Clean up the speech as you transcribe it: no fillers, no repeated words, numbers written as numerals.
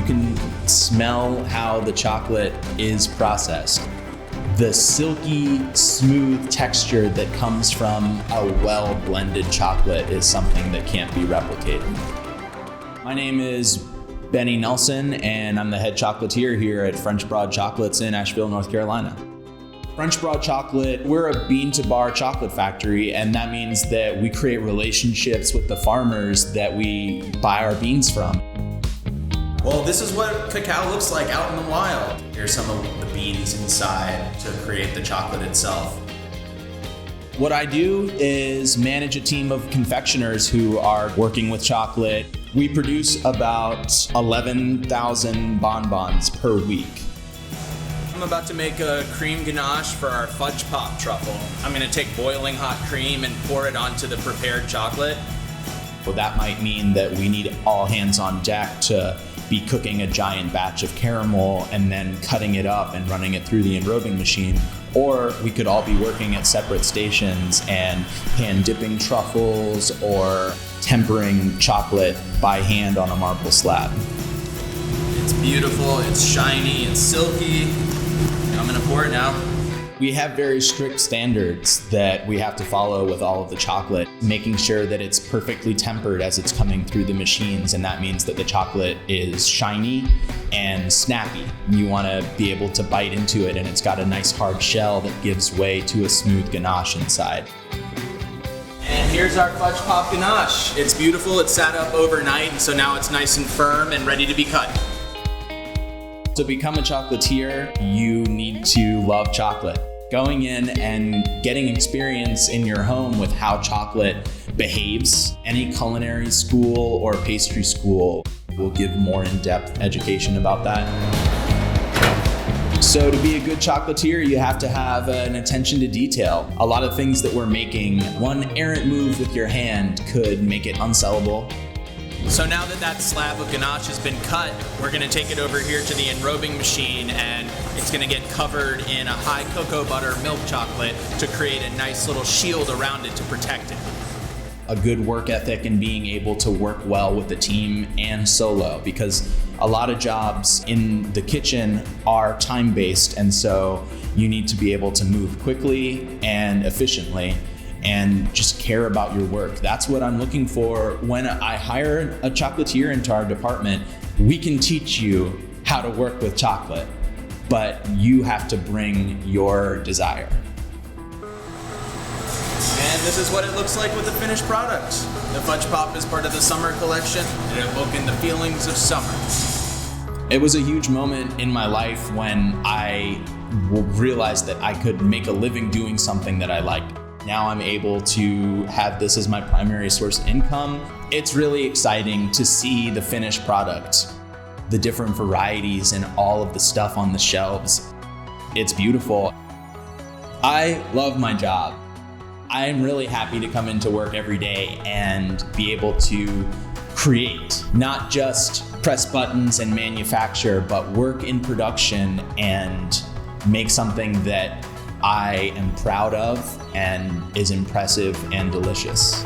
You can smell how the chocolate is processed. The silky, smooth texture that comes from a well-blended chocolate is something that can't be replicated. My name is Benny Nelson, and I'm the head chocolatier here at French Broad Chocolates in Asheville, North Carolina. French Broad Chocolate, we're a bean-to-bar chocolate factory, and that means that we create relationships with the farmers that we buy our beans from. Well, this is what cacao looks like out in the wild. Here's some of the beans inside to create the chocolate itself. What I do is manage a team of confectioners who are working with chocolate. We produce about 11,000 bonbons per week. I'm about to make a cream ganache for our fudge pop truffle. I'm gonna take boiling hot cream and pour it onto the prepared chocolate. Well, that might mean that we need all hands on deck to be cooking a giant batch of caramel and then cutting it up and running it through the enrobing machine. Or we could all be working at separate stations and hand dipping truffles or tempering chocolate by hand on a marble slab. It's beautiful, it's shiny, it's silky. I'm gonna pour it now. We have very strict standards that we have to follow with all of the chocolate, making sure that it's perfectly tempered as it's coming through the machines, and that means that the chocolate is shiny and snappy. You want to be able to bite into it, and it's got a nice hard shell that gives way to a smooth ganache inside. And here's our fudge pop ganache. It's beautiful, it's sat up overnight, and so now it's nice and firm and ready to be cut. To become a chocolatier, you need to love chocolate. Going in and getting experience in your home with how chocolate behaves. Any culinary school or pastry school will give more in-depth education about that. So to be a good chocolatier, you have to have an attention to detail. A lot of things that we're making, one errant move with your hand could make it unsellable. So now that that slab of ganache has been cut, we're gonna take it over here to the enrobing machine, and it's gonna get covered in a high cocoa butter milk chocolate to create a nice little shield around it to protect it. A good work ethic and being able to work well with the team and solo, because a lot of jobs in the kitchen are time-based, and so you need to be able to move quickly and efficiently and just care about your work. That's what I'm looking for when I hire a chocolatier into our department. We can teach you how to work with chocolate, but you have to bring your desire. And this is what it looks like with the finished product. The fudge pop is part of the summer collection, and it evoke in the feelings of summer. It was a huge moment in my life when I realized that I could make a living doing something that I liked. Now I'm able to have this as my primary source of income. It's really exciting to see the finished product, the different varieties and all of the stuff on the shelves. It's beautiful. I love my job. I'm really happy to come into work every day and be able to create, not just press buttons and manufacture, but work in production and make something that I am proud of and is impressive and delicious.